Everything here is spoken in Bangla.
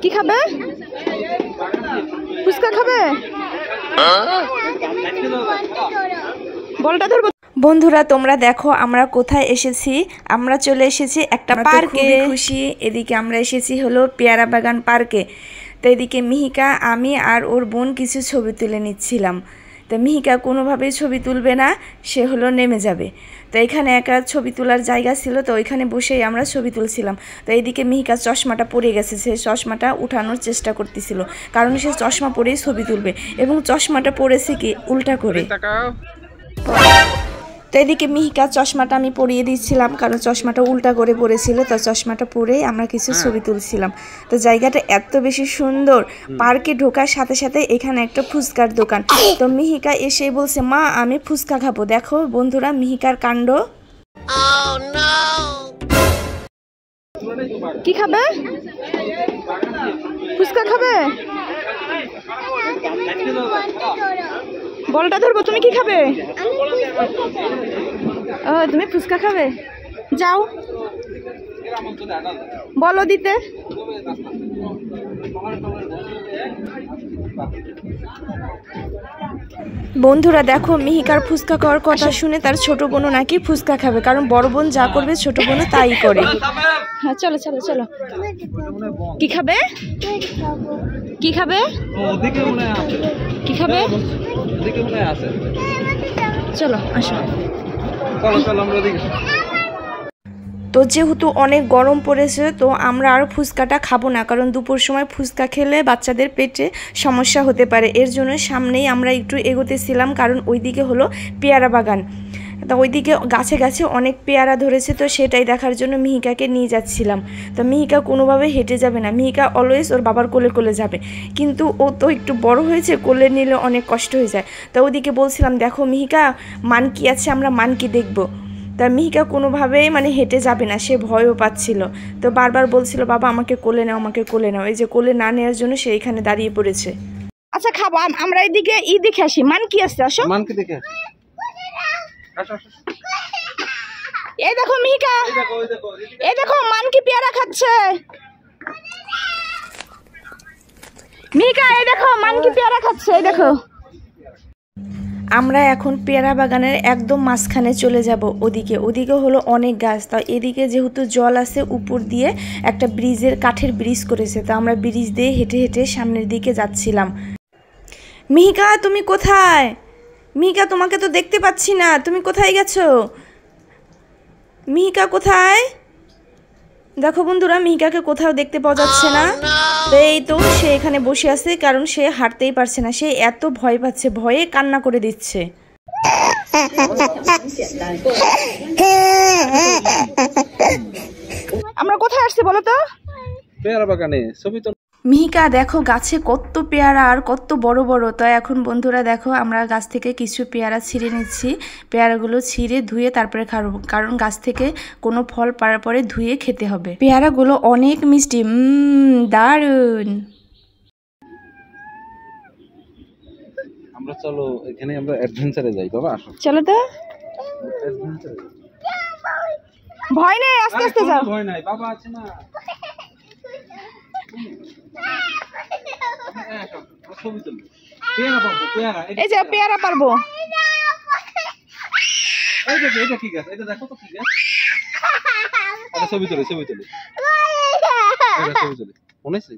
কি খাবে? ফুচকা খাবে? বলটা ধরবো। বন্ধুরা তোমরা দেখো আমরা কোথায় এসেছি। আমরা চলে এসেছি একটা পার্কে। খুশি। এদিকে আমরা এসেছি হলো পেয়ারা বাগান পার্কে। তো এদিকে মিহিকা, আমি আর ওর বোন কিছু ছবি তুলে নিচ্ছিলাম। তো মিহিকা কোনোভাবেই ছবি তুলবে না, সে হলো নেমে যাবে। তো এখানে একটা ছবি তোলার জায়গা ছিল, তো ওইখানে বসেই আমরা ছবি তুলছিলাম। তো এইদিকে মিহিকা চশমাটা পরে গেছে, সে চশমাটা উঠানোর চেষ্টা করতেছিল, কারণ সে চশমা পরেই ছবি তুলবে, এবং চশমাটা পরেছে কি উল্টা করে। তো এদিকে মিহিকা চশমাটা আমি পরিয়ে দিচ্ছিলাম, কারণ চশমাটা উল্টা করে পরেছিল। তো চশমাটা পরেই আমরা কিছু ছবি তুলছিলাম। তো জায়গাটা এত বেশি সুন্দর। পার্কে ঢোকার সাথে সাথে এখানে একটা ফুচকার দোকান। তো মিহিকা এসে বলছে, মা আমি ফুচকা খাবো। দেখো বন্ধুরা মিহিকার কাণ্ড। কি খাবে? ফুচকা খাবে? বলটা ধরবো। তুমি কি খাবে? ও তুমি ফুচকা খাবে? যাও বলো দিতে। বন্ধুরা দেখো মিহিকার ফুচকা খাওয়ার কথা শুনে তার ছোট বোনও নাকি ফুচকা খাবে, কারণ বড় বোন যা করবে ছোট বোনও তাই করে। হ্যাঁ চলো চলো চলো। কি খাবে? কি খাবে? কি খাবে? চলো আসো। তো যেহেতু অনেক গরম পড়েছে, তো আমরা আর ফুচকাটা খাবো না, কারণ দুপুর সময় ফুচকা খেলে বাচ্চাদের পেটে সমস্যা হতে পারে। এর জন্য সামনেই আমরা একটু এগোতেছিলাম, কারণ ওইদিকে হলো পেয়ারা বাগান। তো ওইদিকে গাছে গাছে অনেক পেয়ারা ধরেছে, তো সেটাই দেখার জন্য মিহিকাকে নিয়ে যাচ্ছিলাম। তো মিহিকা কোনোভাবে হেঁটে যাবে না, মিহিকা অলওয়েজ ওর বাবার কোলে কোলে যাবে, কিন্তু ও তো একটু বড় হয়েছে, কোলে নিলে অনেক কষ্ট হয়ে যায়। তো ওইদিকে বলছিলাম দেখো মিহিকা মানকি আছে, আমরা মানকি দেখবো। তা মিহিকা কোনোভাবেই মানে হেঁটে যাবে না, সে ভয়ও পাচ্ছিল। তো বারবার বলছিল বাবা আমাকে কোলে নাও, আমাকে কোলে নাও। এই যে কোলে না নেওয়ার জন্য সে এখানে দাঁড়িয়ে পড়েছে। আচ্ছা খাবো আমরা এদিকে দেখে আসি, মানকি আসছে, আসো মানকি দেখে আসো। এই দেখো মিহিকা, এই দেখো মানকি পেয়ারা খাচ্ছে। মিহিকা এই দেখো মানকি পেয়ারা খাচ্ছে, এই দেখো। আমরা এখন পেয়ারা বাগানের একদম মাঝখানে চলে যাব। ওদিকে হলো অনেক গাছ। তা এদিকে যেহেতু জল আছে, উপর দিয়ে একটা ব্রিজের কাঠের ব্রিজ করেছে, তো আমরা ব্রিজ দিয়ে হেঁটে হেঁটে সামনের দিকে যাচ্ছিলাম। মিহিকা তুমি কোথায়? মিহিকা তোমাকে তো দেখতে পাচ্ছি না, তুমি কোথায় গেছো? মিহিকা কোথায়? দেখো বন্ধুরা মিহিকাকে কোথাও দেখতে পাওয়া যাচ্ছে না। তো এই তো সে এখানে বসে আছে, কারণ সে হাঁটতেই পারছে না, সে এত ভয় পাচ্ছে, ভয়ে কান্না করে দিচ্ছে। আমরা কোথায় আসছি বলো তো? পেয়ারা বাগানে। ছবি তো মিহিকা দেখো গাছে কত পেয়ারা আর কত বড় বড়। তো এখন বন্ধুরা দেখো আমরা গাছ থেকে কিছু পেয়ারা ছিঁড়ে নিচ্ছি। পেয়ারাগুলো ছিঁড়ে ধুয়ে তারপরে খাবো, কারণ গাছ থেকে কোনো ফল পাড়ার পরে ধুয়ে খেতে হবে। পেয়ারাগুলো অনেক মিষ্টি, দারুন। আমরা চলো এখানে আমরা অ্যাডভেঞ্চারে যাই বাবা, আসো চলো তো। ভয় নেই, আস্তে আস্তে যাও। ভয় নাই, বাবা আছে না। এই যে পেয়ারা পারবো। এটা কি গাছ? এটা দেখো তো কি গাছ। ছবি তুলে মনে আছে?